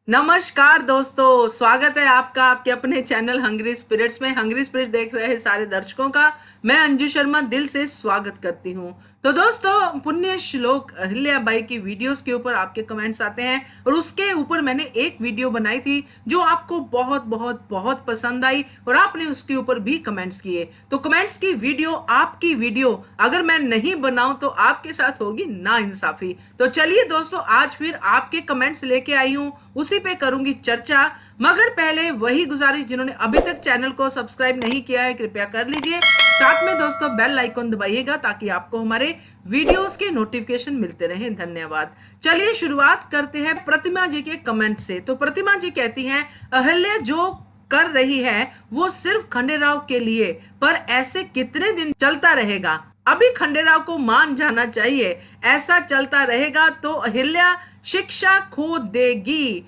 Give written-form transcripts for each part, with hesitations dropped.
नमस्कार दोस्तों, स्वागत है आपका आपके अपने चैनल हंग्री स्पिरिट्स में। हंग्री स्पिरिट देख रहे सारे दर्शकों का मैं अंजू शर्मा दिल से स्वागत करती हूं। तो दोस्तों, पुण्य श्लोक अहिल्याबाई की वीडियोस के ऊपर आपके कमेंट्स आते हैं और उसके ऊपर मैंने एक वीडियो बनाई थी जो आपको बहुत बहुत बहुत पसंद आई और आपने उसके ऊपर भी कमेंट्स किए। तो कमेंट्स की वीडियो, आपकी वीडियो अगर मैं नहीं बनाऊं तो आपके साथ होगी ना इंसाफी। तो चलिए दोस्तों, आज फिर आपके कमेंट्स लेके आई हूं, उसी पे करूंगी चर्चा। मगर पहले वही गुजारिश, जिन्होंने अभी तक चैनल को सब्सक्राइब नहीं किया है कृपया कर लीजिए। साथ में दोस्तों बेल आइकन दबाइएगा ताकि आपको हमारे वीडियोस के नोटिफिकेशन मिलते रहें। धन्यवाद। चलिए शुरुआत करते हैं प्रतिमा जी के कमेंट से। तो प्रतिमा जी कहती हैं, अहिल्या जो कर रही है वो सिर्फ खंडेराव के लिए, पर ऐसे कितने दिन चलता रहेगा? अभी खंडेराव को मान जाना चाहिए। ऐसा चलता रहेगा तो अहिल्या शिक्षा खो देगी।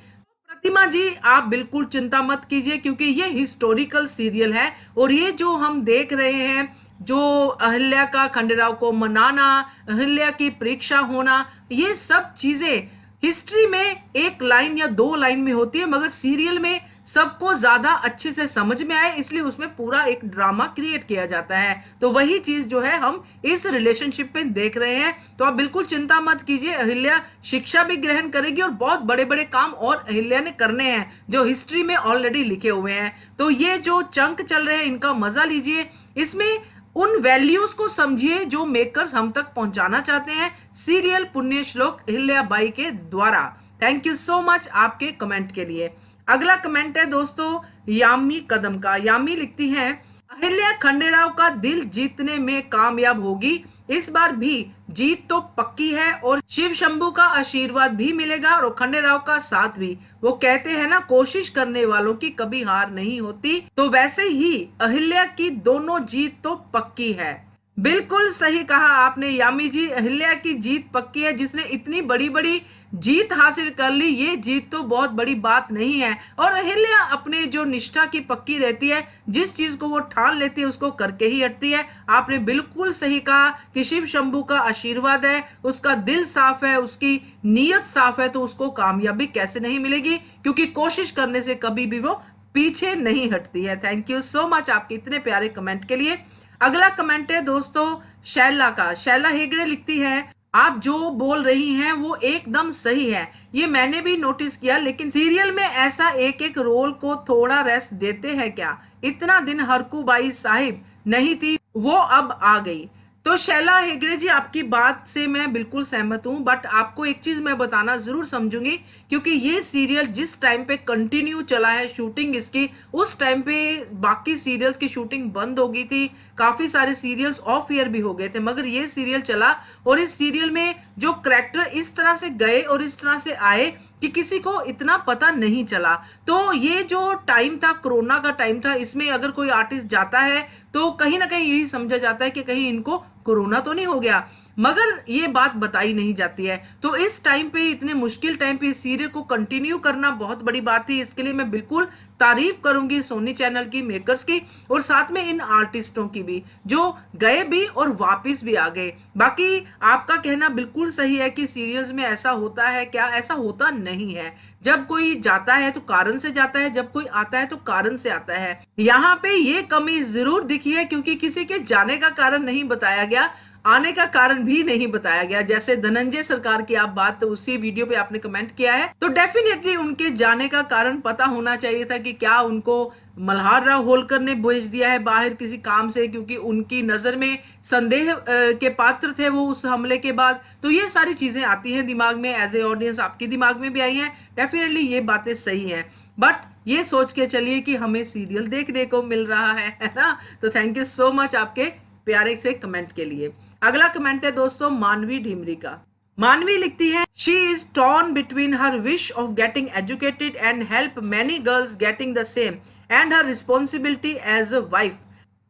प्रतिमा जी, आप बिल्कुल चिंता मत कीजिए क्योंकि ये हिस्टोरिकल सीरियल है और ये जो हम देख रहे हैं, जो अहिल्या का खंडेराव को मनाना, अहिल्या की परीक्षा होना, ये सब चीजें हिस्ट्री में एक लाइन या दो लाइन में होती है, मगर सीरियल में सबको ज्यादा अच्छे से समझ में आए इसलिए उसमें पूरा एक ड्रामा क्रिएट किया जाता है। तो वही चीज जो है हम इस रिलेशनशिप पे देख रहे हैं। तो आप बिल्कुल चिंता मत कीजिए, अहिल्या शिक्षा भी ग्रहण करेगी और बहुत बड़े बड़े काम और अहिल्या ने करने हैं जो हिस्ट्री में ऑलरेडी लिखे हुए हैं। तो ये जो चंक चल रहे हैं इनका मजा लीजिए, इसमें उन वैल्यूज को समझिए जो मेकर्स हम तक पहुंचाना चाहते हैं सीरियल पुण्य श्लोक अहिल्याबाई के द्वारा। थैंक यू सो मच आपके कमेंट के लिए। अगला कमेंट है दोस्तों यामी कदम का। यामी लिखती हैं, अहिल्या खंडेराव का दिल जीतने में कामयाब होगी। इस बार भी जीत तो पक्की है और शिव शंभू का आशीर्वाद भी मिलेगा और खंडेराव का साथ भी। वो कहते हैं ना, कोशिश करने वालों की कभी हार नहीं होती। तो वैसे ही अहिल्या की दोनों जीत तो पक्की है। बिल्कुल सही कहा आपने यामी जी, अहिल्या की जीत पक्की है। जिसने इतनी बड़ी बड़ी जीत हासिल कर ली, ये जीत तो बहुत बड़ी बात नहीं है। और अहिल्या अपने जो निष्ठा की पक्की रहती है, जिस चीज को वो ठान लेती है उसको करके ही हटती है। आपने बिल्कुल सही कहा कि शिव शंभू का आशीर्वाद है, उसका दिल साफ है, उसकी नीयत साफ है, तो उसको कामयाबी कैसे नहीं मिलेगी, क्योंकि कोशिश करने से कभी भी वो पीछे नहीं हटती है। थैंक यू सो मच आपके इतने प्यारे कमेंट के लिए। अगला कमेंट है दोस्तों शैला का। शैला हेगड़े लिखती है, आप जो बोल रही हैं वो एकदम सही है। ये मैंने भी नोटिस किया, लेकिन सीरियल में ऐसा एक एक रोल को थोड़ा रेस्ट देते हैं क्या? इतना दिन हरकूबाई साहिब नहीं थी, वो अब आ गई। तो शैला हेगड़े जी, आपकी बात से मैं बिल्कुल सहमत हूं, बट आपको एक चीज मैं बताना जरूर समझूंगी, क्योंकि ये सीरियल जिस टाइम पे कंटिन्यू चला है शूटिंग इसकी, उस टाइम पे बाकी सीरियल्स की शूटिंग बंद हो गई थी। काफी सारे सीरियल्स ऑफ ईयर भी हो गए थे, मगर ये सीरियल चला और इस सीरियल में जो करैक्टर इस तरह से गए और इस तरह से आए कि किसी को इतना पता नहीं चला। तो ये जो टाइम था, कोरोना का टाइम था, इसमें अगर कोई आर्टिस्ट जाता है तो कहीं ना कहीं यही समझा जाता है कि कहीं इनको कोरोना तो नहीं हो गया, मगर ये बात बताई नहीं जाती है। तो इस टाइम पे, इतने मुश्किल टाइम पे इस सीरियल को कंटिन्यू करना बहुत बड़ी बात थी। इसके लिए मैं बिल्कुल तारीफ करूंगी सोनी चैनल की, मेकर्स की, और साथ में इन आर्टिस्टों की भी जो गए भी और वापस भी आ गए। बाकी आपका कहना बिल्कुल सही है कि सीरियल्स में ऐसा होता है क्या? ऐसा होता नहीं है। जब कोई जाता है तो कारण से जाता है, जब कोई आता है तो कारण से आता है। यहाँ पे ये कमी जरूर दिखी है क्योंकि किसी के जाने का कारण नहीं बताया गया, आने का कारण भी नहीं बताया गया। जैसे धनंजय सरकार की आप बात, तो उसी वीडियो पे आपने कमेंट किया है, तो डेफिनेटली उनके जाने का कारण पता होना चाहिए था कि क्या उनको मल्हार राव होलकर ने भेज दिया है बाहर किसी काम से, क्योंकि उनकी नजर में संदेह के पात्र थे वो उस हमले के बाद। तो ये सारी चीजें आती हैं दिमाग में, एज ए ऑडियंस आपके दिमाग में भी आई हैं। डेफिनेटली ये बातें सही हैं, बट ये सोच के चलिए कि हमें सीरियल देखने को मिल रहा है ना। तो थैंक यू सो मच आपके प्यारे से कमेंट के लिए। अगला कमेंट है दोस्तों मानवी ढीमरी का। मानवी लिखती है, she is torn between her wish of getting educated and help many girls getting the same and her responsibility as a wife.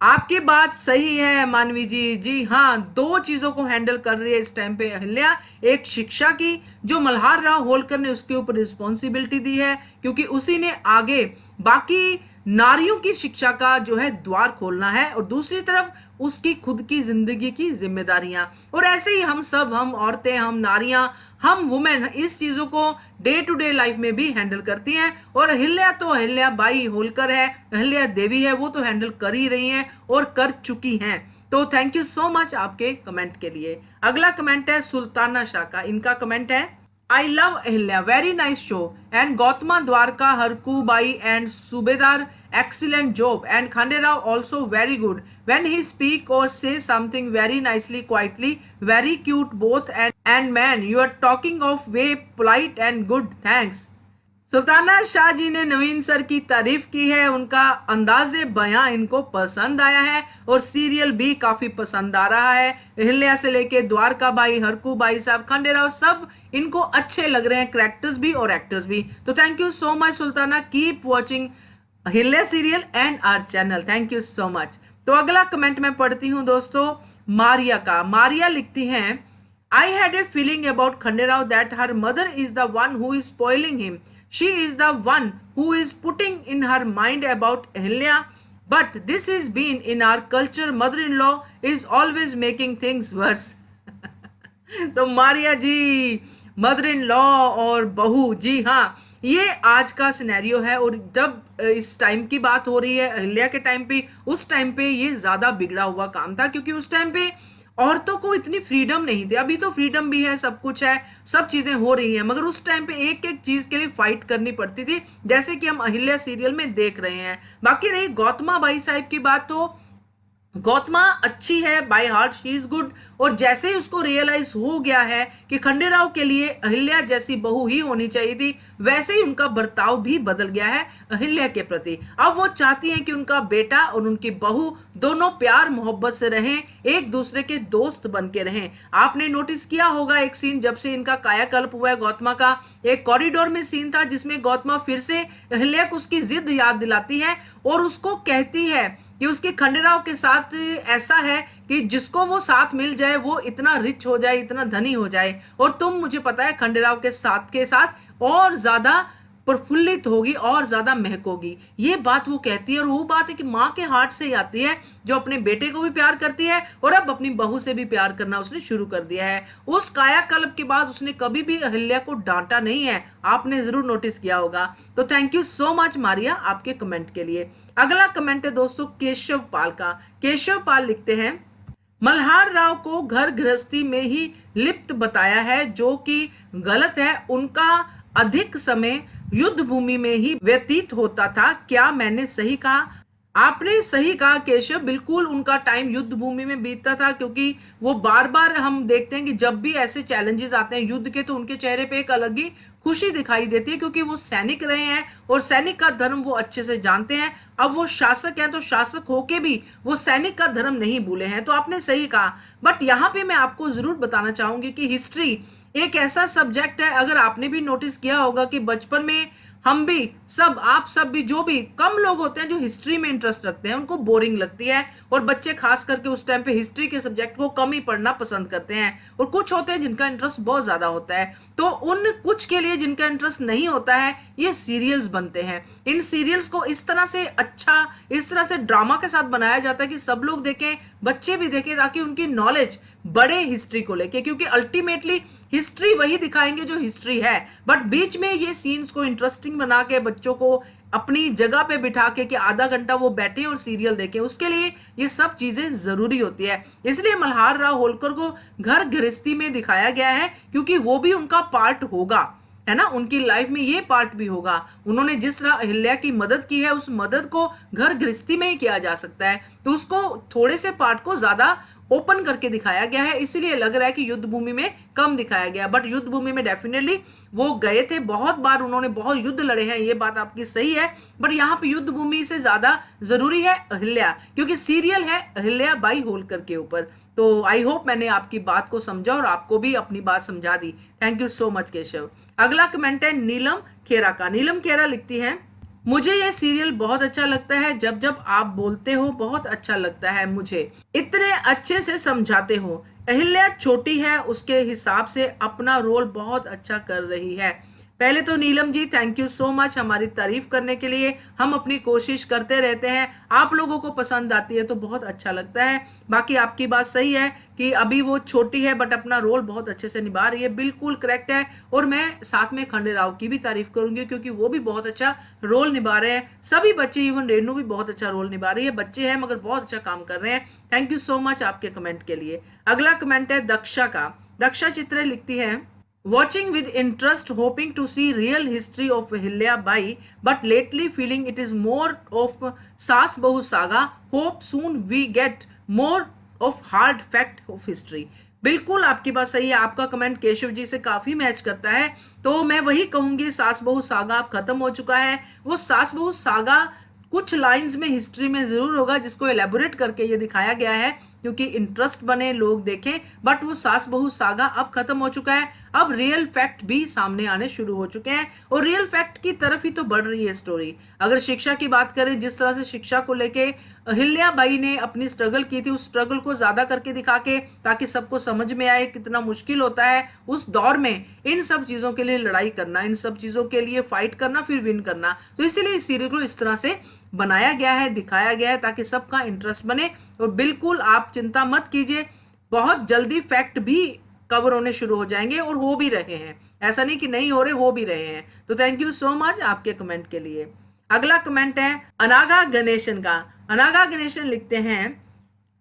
आपकी बात सही है मानवी जी। जी हाँ, दो चीजों को हैंडल कर रही है इस टाइम पे अहिल्या। एक शिक्षा की, जो मल्हार राव होलकर ने उसके ऊपर रिस्पॉन्सिबिलिटी दी है, क्योंकि उसी ने आगे बाकी नारियों की शिक्षा का जो है द्वार खोलना है। और दूसरी तरफ उसकी खुद की जिंदगी की जिम्मेदारियां। और ऐसे ही हम सब, हम औरतें, हम नारियां, हम वुमेन इस चीजों को डे टू डे लाइफ में भी हैंडल करती हैं। और अहिल्या तो अहिल्या बाई होलकर है, अहिल्या देवी है, वो तो हैंडल कर ही रही हैं और कर चुकी हैं। तो थैंक यू सो मच आपके कमेंट के लिए। अगला कमेंट है सुल्ताना शाह का। इनका कमेंट है, I love Ahilya, very nice show. And Gautama Dwarka, Harku Bai and Subedar, excellent job. And Khanderao also very good. When he speak or say something very nicely, quietly, very cute both. And man, you are talking of way polite and good. Thanks. Sultana Shah ji ने नवीन sir की तारीफ की है, उनका अंदाजे बयां इनको पसंद आया है और सीरियल भी काफी पसंद आ रहा है। अहिल्या से लेके द्वारका बाई, हरकू बाई साहब, खंडेराव, सब इनको अच्छे लग रहे हैं, कैरेक्टर्स भी और एक्टर्स भी। तो thank you so much Sultana, keep watching Ahilya serial and our channel. Thank you so much. तो अगला कमेंट मैं पढ़ती हूँ दोस्तों मारिया का। मारिया लिखती हैं, I had a feeling about Khanderao that her mother is the one who is spoiling him. She is the one who is putting in her mind about Ahilya. But this is been in our culture. Mother-in-law is always making things worse. तो मारिया जी, mother in law और बहू, जी हाँ, ये आज का scenario है। और जब इस टाइम की बात हो रही है अहिल्या के टाइम पे, उस टाइम पे ये ज्यादा बिगड़ा हुआ काम था, क्योंकि उस टाइम पे औरतों को इतनी फ्रीडम नहीं थी। अभी तो फ्रीडम भी है, सब कुछ है, सब चीजें हो रही हैं, मगर उस टाइम पे एक एक चीज के लिए फाइट करनी पड़ती थी, जैसे कि हम अहिल्या सीरियल में देख रहे हैं। बाकी रही गौतमा बाई साहिब की बात, तो गौतमा अच्छी है by heart, she is good. और जैसे ही उसको रियलाइज हो गया है कि खंडेराव के लिए अहिल्या जैसी बहू ही होनी चाहिए थी, वैसे ही उनका बर्ताव भी बदल गया है अहिल्या के प्रति। अब वो चाहती हैं कि उनका बेटा और उनकी बहू दोनों प्यार मोहब्बत से रहें, एक दूसरे के दोस्त बन के रहें। आपने नोटिस किया होगा एक सीन, जब से इनका कायाकल्प हुआ है गौतमा का, एक कॉरिडोर में सीन था जिसमें गौतमा फिर से अहिल्या को उसकी जिद याद दिलाती है और उसको कहती है कि उसके खंडेराव के साथ ऐसा है कि जिसको वो साथ मिल जाए वो इतना रिच हो जाए, इतना धनी हो जाए, और तुम, मुझे पता है, खंडेराव के साथ और ज्यादा प्रफुल्लित होगी और ज्यादा महकोगी। ये बात वो कहती है, और वो बात है कि माँ के हार्ट से ही आती है, जो अपने बेटे को भी प्यार करती है और अब अपनी बहू से भी प्यार करना उसने शुरू कर दिया है। उस कायाकल्प के बाद उसने कभी भी अहिल्या को डांटा नहीं है, आपने जरूर नोटिस किया होगा। तो thank you so much Maria आपके कमेंट के लिए। अगला कमेंट है दोस्तों केशव पाल का। केशव पाल लिखते हैं, मल्हार राव को घर गृहस्थी में ही लिप्त बताया है, जो कि गलत है। उनका अधिक समय युद्ध भूमि में ही व्यतीत होता था। क्या मैंने सही कहा? आपने सही कहा केशव, बिल्कुल उनका टाइम युद्ध भूमि में बीतता था, क्योंकि वो बार बार हम देखते हैं कि जब भी ऐसे चैलेंजेस आते हैं युद्ध के, तो उनके चेहरे पे एक अलग ही खुशी दिखाई देती है, क्योंकि वो सैनिक रहे हैं और सैनिक का धर्म वो अच्छे से जानते हैं। अब वो शासक हैं, तो शासक होके भी वो सैनिक का धर्म नहीं भूले हैं। तो आपने सही कहा, बट यहाँ पे मैं आपको जरूर बताना चाहूंगी कि हिस्ट्री एक ऐसा सब्जेक्ट है, अगर आपने भी नोटिस किया होगा कि बचपन में हम भी सब, आप सब भी, जो भी कम लोग होते हैं जो हिस्ट्री में इंटरेस्ट रखते हैं, उनको बोरिंग लगती है, और बच्चे खास करके उस टाइम पे हिस्ट्री के सब्जेक्ट को कम ही पढ़ना पसंद करते हैं। और कुछ होते हैं जिनका इंटरेस्ट बहुत ज्यादा होता है। तो उन कुछ के लिए जिनका इंटरेस्ट नहीं होता है, ये सीरियल्स बनते हैं। इन सीरियल्स को इस तरह से अच्छा, इस तरह से ड्रामा के साथ बनाया जाता है कि सब लोग देखें, बच्चे भी देखें, ताकि उनकी नॉलेज बढ़े हिस्ट्री को लेके, क्योंकि अल्टीमेटली हिस्ट्री वही दिखाएंगे जो हिस्ट्री है। बट बीच में ये सीन्स को इंटरेस्टिंग बना के बच्चों को अपनी जगह पे बिठा के कि आधा घंटा वो बैठे और सीरियल देखें, उसके लिए ये सब चीजें जरूरी होती है। इसलिए मल्हार राव होलकर को घर गृहस्थी में दिखाया गया है, क्योंकि वो भी उनका पार्ट होगा, है ना, उनकी लाइफ में ये पार्ट भी होगा। उन्होंने जिस तरह अहिल्या की मदद की है, उस मदद को घर गृहस्थी में ही किया जा सकता है, तो उसको थोड़े से पार्ट को ज्यादा ओपन करके दिखाया गया है। इसीलिए लग रहा है कि युद्ध भूमि में कम दिखाया गया, बट युद्ध भूमि में डेफिनेटली वो गए थे, बहुत बार उन्होंने बहुत युद्ध लड़े हैं, ये बात आपकी सही है। बट यहाँ पे युद्ध भूमि से ज्यादा जरूरी है अहिल्या, क्योंकि सीरियल है अहिल्या बाई होलकर के ऊपर। तो आई होप मैंने आपकी बात को समझा और आपको भी अपनी बात समझा दी। Thank you so much Keshav. अगला कमेंट है नीलम खेरा का। नीलम खेरा लिखती है, मुझे ये सीरियल बहुत अच्छा लगता है, जब जब आप बोलते हो बहुत अच्छा लगता है, मुझे इतने अच्छे से समझाते हो। अहिल्या छोटी है, उसके हिसाब से अपना रोल बहुत अच्छा कर रही है। पहले तो Neelam ji thank you so much हमारी तारीफ करने के लिए। हम अपनी कोशिश करते रहते हैं, आप लोगों को पसंद आती है तो बहुत अच्छा लगता है। बाकी आपकी बात सही है कि अभी वो छोटी है बट अपना रोल बहुत अच्छे से निभा रही है, बिल्कुल करेक्ट है। और मैं साथ में खंडे राव की भी तारीफ करूंगी क्योंकि वो भी बहुत अच्छा रोल निभा रहे हैं। सभी बच्चे, इवन रेनू भी बहुत अच्छा रोल निभा रही है, बच्चे हैं मगर बहुत अच्छा काम कर रहे हैं। थैंक यू सो मच आपके कमेंट के लिए। अगला कमेंट है दक्षा का। दक्षा चित्रे लिखती है, watching with interest, hoping to see real history of Ahilya Bai, but lately feeling it is more of Saas Bahu saga. Hope soon we get more of hard fact of history. बिल्कुल आपकी बात सही है, आपका comment Keshav ji से काफी match करता है। तो मैं वही कहूंगी, सास बहू सागा अब खत्म हो चुका है। वो सास बहू सागा कुछ लाइंस में हिस्ट्री में जरूर होगा जिसको एलेबोरेट करके ये दिखाया गया है क्योंकि इंटरेस्ट बने, लोग देखें, बट वो सास बहू सागा अब खत्म हो चुका है। अब रियल फैक्ट भी सामने आने शुरू हो चुके हैं और रियल फैक्ट की तरफ ही तो बढ़ रही है स्टोरी। अगर शिक्षा की बात करें, जिस तरह से शिक्षा को लेके अहिल्या बाई ने अपनी स्ट्रगल की थी, उस स्ट्रगल को ज्यादा करके दिखा के, ताकि सबको समझ में आए कितना मुश्किल होता है उस दौर में इन सब चीजों के लिए लड़ाई करना, इन सब चीजों के लिए फाइट करना, फिर विन करना। तो इसीलिए इस सीरियल को इस तरह से बनाया गया है, दिखाया गया है ताकि सबका इंटरेस्ट बने। और बिल्कुल आप चिंता मत कीजिए, बहुत जल्दी फैक्ट भी कवर होने शुरू हो जाएंगे और हो भी रहे हैं, ऐसा नहीं कि नहीं हो रहे, हो भी रहे हैं। तो थैंक यू सो मच आपके कमेंट के लिए। अगला कमेंट है अनागा गणेशन का। अनागा गणेशन लिखते हैं,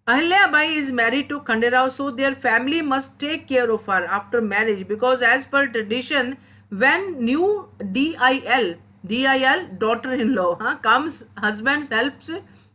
Ahilya Bai is married to Khanderao, so their family must take care of her after marriage because as per tradition when new DIL daughter-in-law comes, husband helps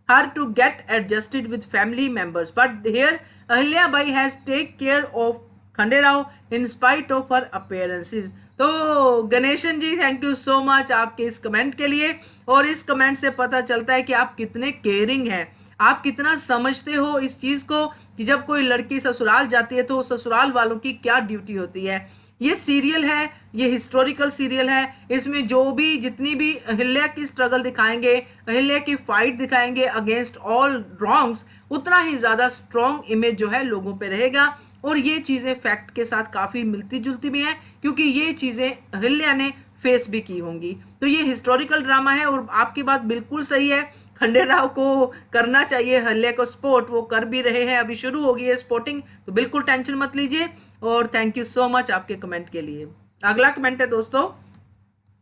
her to get adjusted with family members, but here Ahilya Bai has take care of Khanderao in spite of her appearances. तो गणेशन जी thank you so much आपके इस comment के लिए। और इस comment से पता चलता है कि आप कितने केयरिंग हैं, आप कितना समझते हो इस चीज को कि जब कोई लड़की ससुराल जाती है तो ससुराल वालों की क्या ड्यूटी होती है। ये सीरियल है, ये हिस्टोरिकल सीरियल है, इसमें जो भी जितनी भी अहिल्या की स्ट्रगल दिखाएंगे, अहिल्या की फाइट दिखाएंगे अगेंस्ट ऑल रॉन्ग्स, उतना ही ज्यादा स्ट्रॉन्ग इमेज जो है लोगों पे रहेगा। और ये चीजें फैक्ट के साथ काफी मिलती जुलती भी हैं क्योंकि ये चीजें अहिल्या ने फेस भी की होंगी। तो ये हिस्टोरिकल ड्रामा है और आपकी बात बिल्कुल सही है, खंडेराव को करना चाहिए अहिल्या को सपोर्ट, वो कर भी रहे हैं, अभी शुरू होगी है सपोर्टिंग, तो बिल्कुल टेंशन मत लीजिए। और थैंक यू सो मच आपके कमेंट के लिए। अगला कमेंट है दोस्तों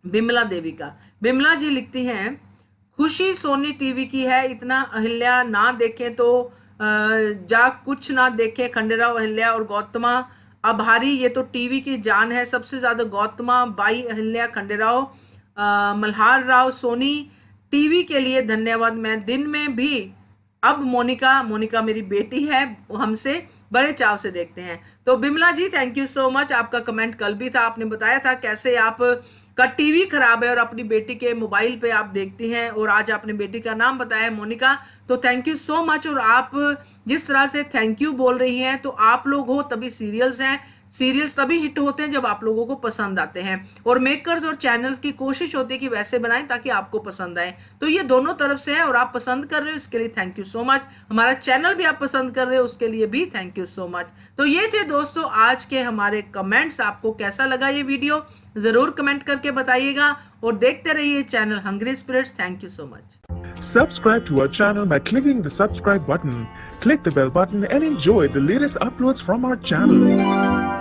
बिमला देवी का। बिमला जी लिखती हैं, खुशी सोनी टीवी की है, इतना अहिल्या ना देखें तो जा कुछ ना देखे, खंडेराव अहिल्या और गौतमा आभारी, ये तो टीवी की जान है, सबसे ज्यादा गौतमा बाई, अहिल्या, खंडेराव, मल्हार राव, सोनी टीवी के लिए धन्यवाद। मैं दिन में भी अब मोनिका मेरी बेटी है, हमसे बड़े चाव से देखते हैं। तो बिमला जी थैंक यू सो मच, आपका कमेंट कल भी था, आपने बताया था कैसे आप का टीवी खराब है और अपनी बेटी के मोबाइल पे आप देखती हैं, और आज आपने बेटी का नाम बताया है मोनिका, तो थैंक यू सो मच। और आप जिस तरह से थैंक यू बोल रही हैं, तो आप लोग हो तभी सीरियल्स हैं, सीरियल्स तभी हिट होते हैं जब आप लोगों को पसंद आते हैं, और मेकर्स और चैनल्स की कोशिश होती है कि वैसे बनाएं ताकि आपको पसंद आए। तो ये दोनों तरफ से है और आप पसंद कर रहे हो, इसके लिए थैंक यू सो मच। हमारा चैनल भी आप पसंद कर रहे हो, उसके लिए भी थैंक यू सो मच। तो ये थे दोस्तों आज के हमारे कमेंट्स। आपको कैसा लगा ये वीडियो जरूर कमेंट करके बताइएगा और देखते रहिए channel hungry spirits. Thank you so much. Subscribe to our channel by clicking the subscribe button. Click the bell button and enjoy the latest uploads from our channel.